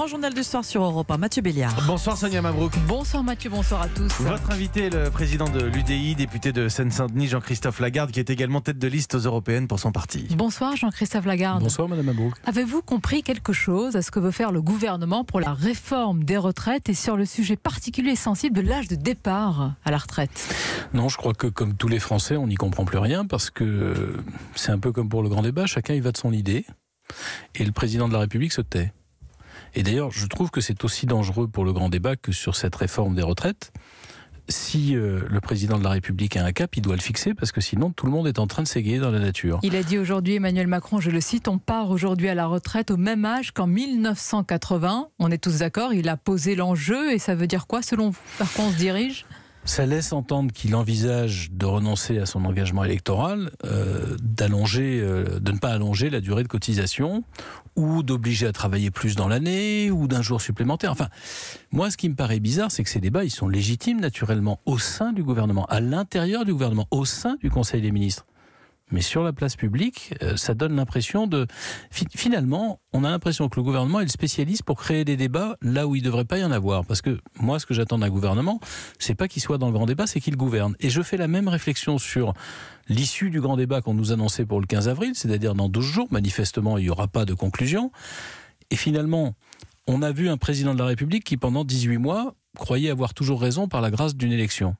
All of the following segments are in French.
grand journal du soir sur Europe 1. Mathieu Béliard. Bonsoir Sonia Mabrouk. Bonsoir Mathieu, bonsoir à tous. Votre invité est le président de l'UDI, député de Seine-Saint-Denis, Jean-Christophe Lagarde, qui est également tête de liste aux européennes pour son parti. Bonsoir Jean-Christophe Lagarde. Bonsoir Madame Mabrouk. Avez-vous compris quelque chose à ce que veut faire le gouvernement pour la réforme des retraites et sur le sujet particulier et sensible de l'âge de départ à la retraite? Non, je crois que comme tous les Français, on n'y comprend plus rien parce que c'est un peu comme pour le grand débat, chacun y va de son idée et le président de la République se tait. Et d'ailleurs, je trouve que c'est aussi dangereux pour le grand débat que sur cette réforme des retraites. Si le président de la République a un cap, il doit le fixer parce que sinon tout le monde est en train de s'égayer dans la nature. Il a dit aujourd'hui, Emmanuel Macron, je le cite, on part aujourd'hui à la retraite au même âge qu'en 1980. On est tous d'accord, il a posé l'enjeu et ça veut dire quoi selon vous? Vers quoi on se dirige? Ça laisse entendre qu'il envisage de renoncer à son engagement électoral, de ne pas allonger la durée de cotisation, ou d'obliger à travailler plus dans l'année, ou d'un jour supplémentaire. Enfin, moi, ce qui me paraît bizarre, c'est que ces débats, ils sont légitimes naturellement au sein du gouvernement, à l'intérieur du gouvernement, au sein du Conseil des ministres. Mais sur la place publique, ça donne l'impression de... Finalement, on a l'impression que le gouvernement est le spécialiste pour créer des débats là où il ne devrait pas y en avoir. Parce que moi, ce que j'attends d'un gouvernement, c'est pas qu'il soit dans le grand débat, c'est qu'il gouverne. Et je fais la même réflexion sur l'issue du grand débat qu'on nous annonçait pour le 15 avril, c'est-à-dire dans 12 jours. Manifestement, il n'y aura pas de conclusion. Et finalement, on a vu un président de la République qui, pendant 18 mois, croyait avoir toujours raison par la grâce d'une élection.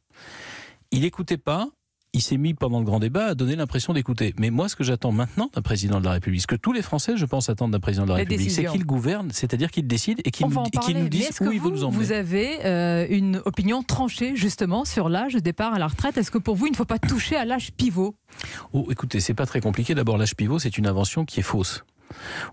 Il n'écoutait pas. Il s'est mis pendant le grand débat à donner l'impression d'écouter. Mais moi, ce que j'attends maintenant d'un président de la République, ce que tous les Français, je pense, attendent d'un président de la République, c'est qu'il gouverne, c'est-à-dire qu'il décide et qu'il nous dise où il veut nous emmener. Vous avez une opinion tranchée justement sur l'âge de départ à la retraite. Est-ce que pour vous, il ne faut pas toucher à l'âge pivot? Oh, écoutez, c'est pas très compliqué. D'abord, l'âge pivot, c'est une invention qui est fausse.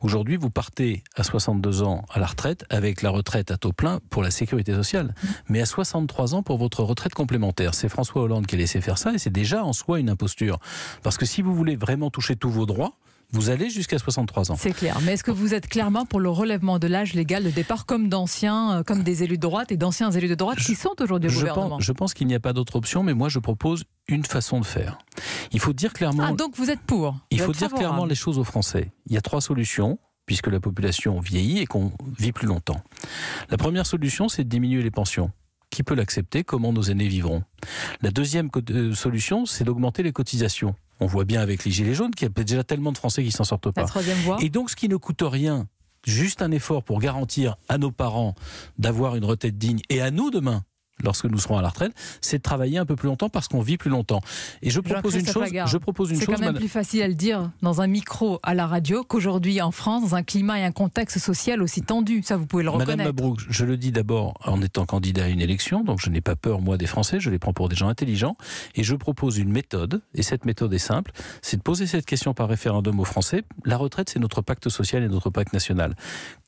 Aujourd'hui, vous partez à 62 ans à la retraite avec la retraite à taux plein pour la sécurité sociale, mais à 63 ans pour votre retraite complémentaire. C'est François Hollande qui a laissé faire ça et c'est déjà en soi une imposture. Parce que si vous voulez vraiment toucher tous vos droits, vous allez jusqu'à 63 ans. C'est clair. Mais est-ce que vous êtes clairement pour le relèvement de l'âge légal de départ comme d'anciens, comme des élus de droite et d'anciens élus de droite qui sont aujourd'hui au gouvernement? Je pense qu'il n'y a pas d'autre option, mais moi je propose une façon de faire. Il faut dire clairement... Ah, donc vous êtes pour? Il faut dire clairement les choses aux Français. Il y a 3 solutions, puisque la population vieillit et qu'on vit plus longtemps. La première solution, c'est de diminuer les pensions. Qui peut l'accepter? Comment nos aînés vivront? La deuxième solution, c'est d'augmenter les cotisations. On voit bien avec les Gilets jaunes qu'il y a déjà tellement de Français qui ne s'en sortent pas. La troisième voie. Et donc, ce qui ne coûte rien, juste un effort pour garantir à nos parents d'avoir une retraite digne et à nous demain, lorsque nous serons à la retraite, c'est de travailler un peu plus longtemps parce qu'on vit plus longtemps. Et je propose une chose. C'est quand même plus facile à le dire dans un micro à la radio qu'aujourd'hui en France, dans un climat et un contexte social aussi tendu. Ça, vous pouvez le reconnaître. Madame Mabrouk, je le dis d'abord en étant candidat à une élection, donc je n'ai pas peur, moi, des Français, je les prends pour des gens intelligents, et je propose une méthode, et cette méthode est simple, c'est de poser cette question par référendum aux Français. La retraite, c'est notre pacte social et notre pacte national.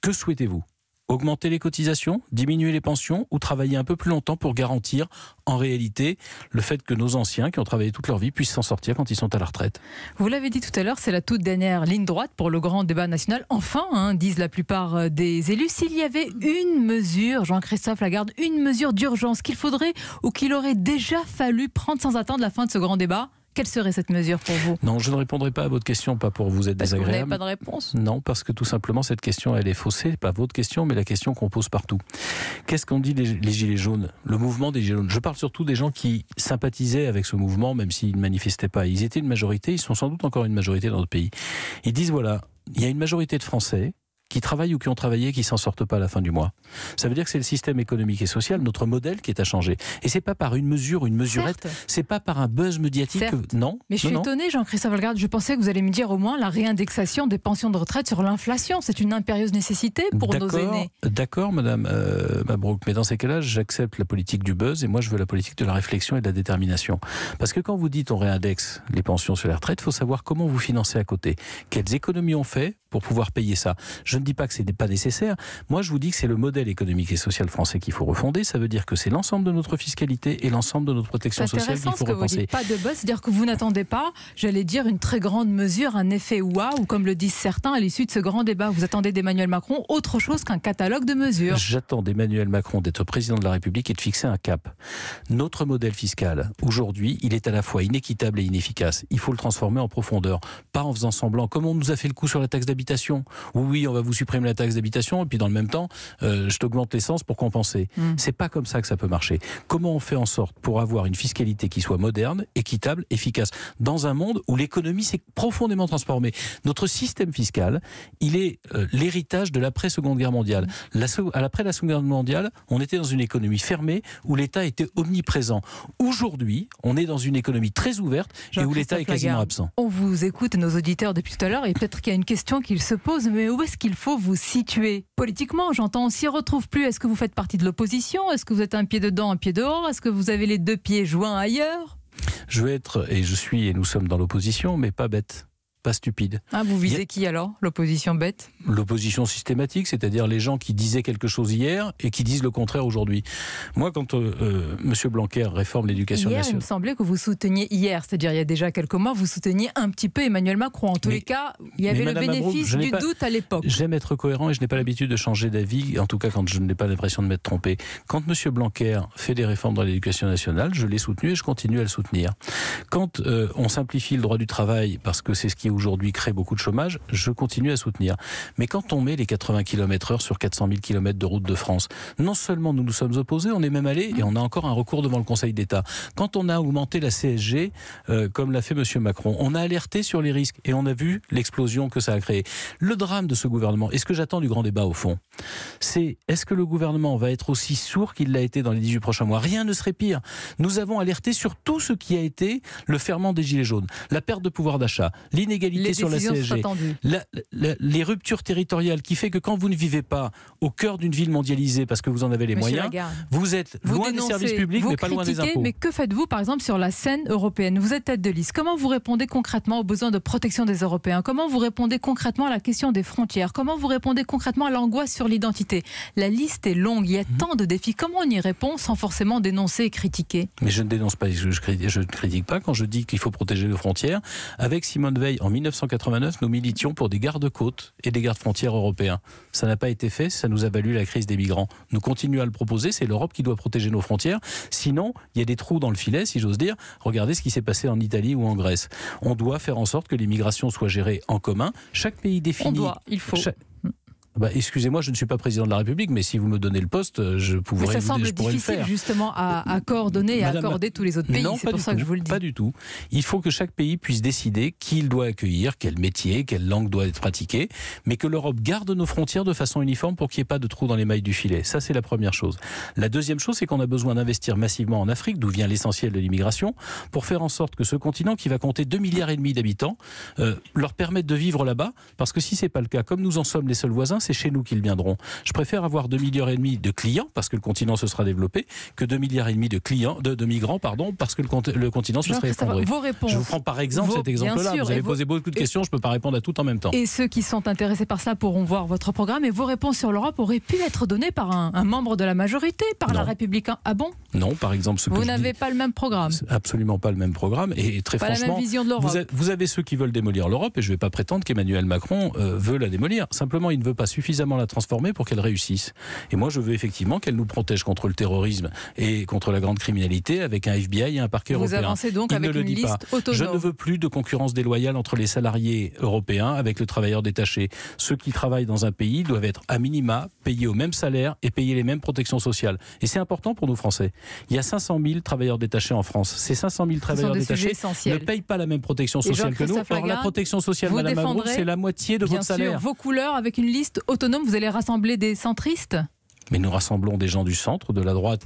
Que souhaitez-vous ? Augmenter les cotisations, diminuer les pensions ou travailler un peu plus longtemps pour garantir, en réalité, le fait que nos anciens qui ont travaillé toute leur vie puissent s'en sortir quand ils sont à la retraite. Vous l'avez dit tout à l'heure, c'est la toute dernière ligne droite pour le grand débat national. Enfin, disent la plupart des élus, s'il y avait une mesure, Jean-Christophe Lagarde, une mesure d'urgence qu'il faudrait ou qu'il aurait déjà fallu prendre sans attendre la fin de ce grand débat, quelle serait cette mesure pour vous? Non, je ne répondrai pas à votre question, pas pour vous être désagréable. Vous n'avez pas de réponse? Non, parce que tout simplement, cette question, elle est faussée. Pas votre question, mais la question qu'on pose partout. Qu'est-ce qu'ont dit les Gilets jaunes? Le mouvement des Gilets jaunes. Je parle surtout des gens qui sympathisaient avec ce mouvement, même s'ils ne manifestaient pas. Ils étaient une majorité, ils sont sans doute encore une majorité dans notre pays. Ils disent, voilà, il y a une majorité de Français qui travaillent ou qui ont travaillé, qui s'en sortent pas à la fin du mois. Ça veut dire que c'est le système économique et social, notre modèle, qui est à changer. Et c'est pas par une mesure, une mesurette, certes. C'est pas par un buzz médiatique. Non. Mais je suis étonnée, Jean-Christophe Lagarde, je pensais que vous allez me dire au moins la réindexation des pensions de retraite sur l'inflation. C'est une impérieuse nécessité pour nos aînés. D'accord, Madame Mabrouk, mais dans ces cas-là, j'accepte la politique du buzz et moi je veux la politique de la réflexion et de la détermination. Parce que quand vous dites on réindexe les pensions sur les retraites, il faut savoir comment vous financez à côté. Quelles économies on fait pour pouvoir payer ça. Je ne dis pas que ce n'est pas nécessaire. Moi, je vous dis que c'est le modèle économique et social français qu'il faut refonder. Ça veut dire que c'est l'ensemble de notre fiscalité et l'ensemble de notre protection sociale qu'il faut repenser. Vous dites pas de buzz, c'est-à-dire que vous n'attendez pas, j'allais dire, une très grande mesure, un effet waouh, comme le disent certains à l'issue de ce grand débat. Vous attendez d'Emmanuel Macron autre chose qu'un catalogue de mesures. J'attends d'Emmanuel Macron d'être président de la République et de fixer un cap. Notre modèle fiscal, aujourd'hui, il est à la fois inéquitable et inefficace. Il faut le transformer en profondeur, pas en faisant semblant, comme on nous a fait le coup sur la taxe d'habitation. Oui, on va vous supprimer la taxe d'habitation et puis dans le même temps, je t'augmente l'essence pour compenser. C'est pas comme ça que ça peut marcher. Comment on fait en sorte pour avoir une fiscalité qui soit moderne, équitable, efficace, dans un monde où l'économie s'est profondément transformée. Notre système fiscal, il est l'héritage de l'après-Seconde Guerre mondiale. Après la Seconde Guerre mondiale, on était dans une économie fermée où l'État était omniprésent. Aujourd'hui, on est dans une économie très ouverte et où l'État est quasiment absent. On vous écoute, nos auditeurs, depuis tout à l'heure, et peut-être qu'il y a une question qu'ils se posent, mais où est-ce qu'il faut vous situer politiquement? J'entends, on s'y retrouve plus. Est-ce que vous faites partie de l'opposition? Est-ce que vous êtes un pied dedans, un pied dehors? Est-ce que vous avez les deux pieds joints ailleurs? Je veux être, et je suis, et nous sommes dans l'opposition, mais pas bête. Pas stupide. Ah, vous visez qui alors? L'opposition bête? L'opposition systématique, c'est-à-dire les gens qui disaient quelque chose hier et qui disent le contraire aujourd'hui. Moi, quand M. Blanquer réforme l'éducation nationale... Hier, il me semblait que vous souteniez hier, c'est-à-dire il y a déjà quelques mois, vous souteniez un petit peu Emmanuel Macron. En tous les cas, il y avait le bénéfice du doute à l'époque. J'aime être cohérent et je n'ai pas l'habitude de changer d'avis, en tout cas quand je n'ai pas l'impression de m'être trompé. Quand M. Blanquer fait des réformes dans l'éducation nationale, je l'ai soutenu et je continue à le soutenir. Quand on simplifie le droit du travail, parce que c'est ce qui aujourd'hui crée beaucoup de chômage, je continue à soutenir. Mais quand on met les 80 km/h sur 400 000 km de route de France, non seulement nous nous sommes opposés, on est même allé et on a encore un recours devant le Conseil d'État. Quand on a augmenté la CSG, comme l'a fait M. Macron, on a alerté sur les risques et on a vu l'explosion que ça a créé. Le drame de ce gouvernement, et ce que j'attends du grand débat au fond, c'est est-ce que le gouvernement va être aussi sourd qu'il l'a été dans les 18 prochains mois? Rien ne serait pire. Nous avons alerté sur tout ce qui a été le ferment des Gilets jaunes, la perte de pouvoir d'achat, l'inégalité sur la CSG, les ruptures territoriales qui fait que quand vous ne vivez pas au cœur d'une ville mondialisée parce que vous en avez les moyens, vous êtes loin des services publics mais pas loin des impôts. Mais que faites-vous par exemple sur la scène européenne? Vous êtes tête de liste. Comment vous répondez concrètement aux besoins de protection des Européens? Comment vous répondez concrètement à la question des frontières? Comment vous répondez concrètement à l'angoisse sur l'identité? La liste est longue, il y a tant de défis. Comment on y répond sans forcément dénoncer et critiquer? Mais je ne dénonce pas, je ne critique pas quand je dis qu'il faut protéger les frontières. Avec Simone Veil, en 1989, nous militions pour des gardes-côtes et des gardes-frontières européens. Ça n'a pas été fait, ça nous a valu la crise des migrants. Nous continuons à le proposer, c'est l'Europe qui doit protéger nos frontières. Sinon, il y a des trous dans le filet, si j'ose dire. Regardez ce qui s'est passé en Italie ou en Grèce. On doit faire en sorte que les migrations soient gérées en commun. Chaque pays définit... Il faut... excusez-moi, je ne suis pas président de la République, mais si vous me donnez le poste, je pourrais le faire. Ça semble difficile justement à coordonner et à accorder tous les autres pays, c'est pour ça que je vous le dis. Pas du tout. Il faut que chaque pays puisse décider qui il doit accueillir, quel métier, quelle langue doit être pratiquée, mais que l'Europe garde nos frontières de façon uniforme pour qu'il n'y ait pas de trous dans les mailles du filet. Ça, c'est la première chose. La deuxième chose, c'est qu'on a besoin d'investir massivement en Afrique, d'où vient l'essentiel de l'immigration, pour faire en sorte que ce continent, qui va compter 2,5 milliards d'habitants, leur permette de vivre là-bas, parce que si c'est pas le cas, comme nous en sommes les seuls voisins, c'est chez nous qu'ils viendront. Je préfère avoir 2,5 milliards de clients, parce que le continent se sera développé, que 2,5 milliards de migrants, parce que le continent se serait effondré. Vos réponses. Je vous prends par exemple cet exemple-là. Vous avez posé beaucoup de questions, je ne peux pas répondre à tout en même temps. Et ceux qui sont intéressés par cela pourront voir votre programme. Et vos réponses sur l'Europe auraient pu être données par un membre de la majorité, par la Républicain. Ah bon? Non, par exemple, ce que vous n'avez pas le même programme. Absolument pas le même programme. Et très pas franchement, la même vision de l'Europe. Vous avez ceux qui veulent démolir l'Europe, et je ne vais pas prétendre qu'Emmanuel Macron veut la démolir. Simplement, il ne veut pas suffisamment la transformer pour qu'elle réussisse. Et moi, je veux effectivement qu'elle nous protège contre le terrorisme et contre la grande criminalité avec un FBI et un parquet européen. Vous avancez donc avec une liste autonome. Je ne veux plus de concurrence déloyale entre les salariés européens avec le travailleur détaché. Ceux qui travaillent dans un pays doivent être à minima payés au même salaire et payer les mêmes protections sociales. Et c'est important pour nous Français. Il y a 500 000 travailleurs détachés en France. Ces 500 000 travailleurs détachés ne payent pas la même protection sociale que nous. Alors la protection sociale, Madame Mabrouk, c'est la moitié de votre salaire. Bien sûr, vos couleurs avec une liste autonome, vous allez rassembler des centristes? Mais nous rassemblons des gens du centre, de la droite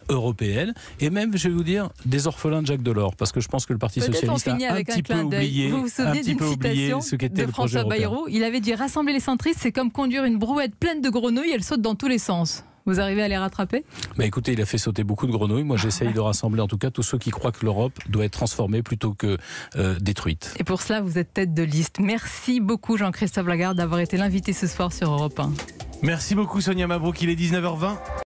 européenne, et même, je vais vous dire, des orphelins de Jacques Delors, parce que je pense que le Parti socialiste a un petit peu oublié ce qu'était le projet européen. Bayrou, il avait dit rassembler les centristes, c'est comme conduire une brouette pleine de grenouilles, elles sautent dans tous les sens. Vous arrivez à les rattraper? Écoutez, il a fait sauter beaucoup de grenouilles. Moi, j'essaye de rassembler en tout cas tous ceux qui croient que l'Europe doit être transformée plutôt que détruite. Et pour cela, vous êtes tête de liste. Merci beaucoup Jean-Christophe Lagarde d'avoir été l'invité ce soir sur Europe 1. Merci beaucoup Sonia Mabrouk, il est 19h20.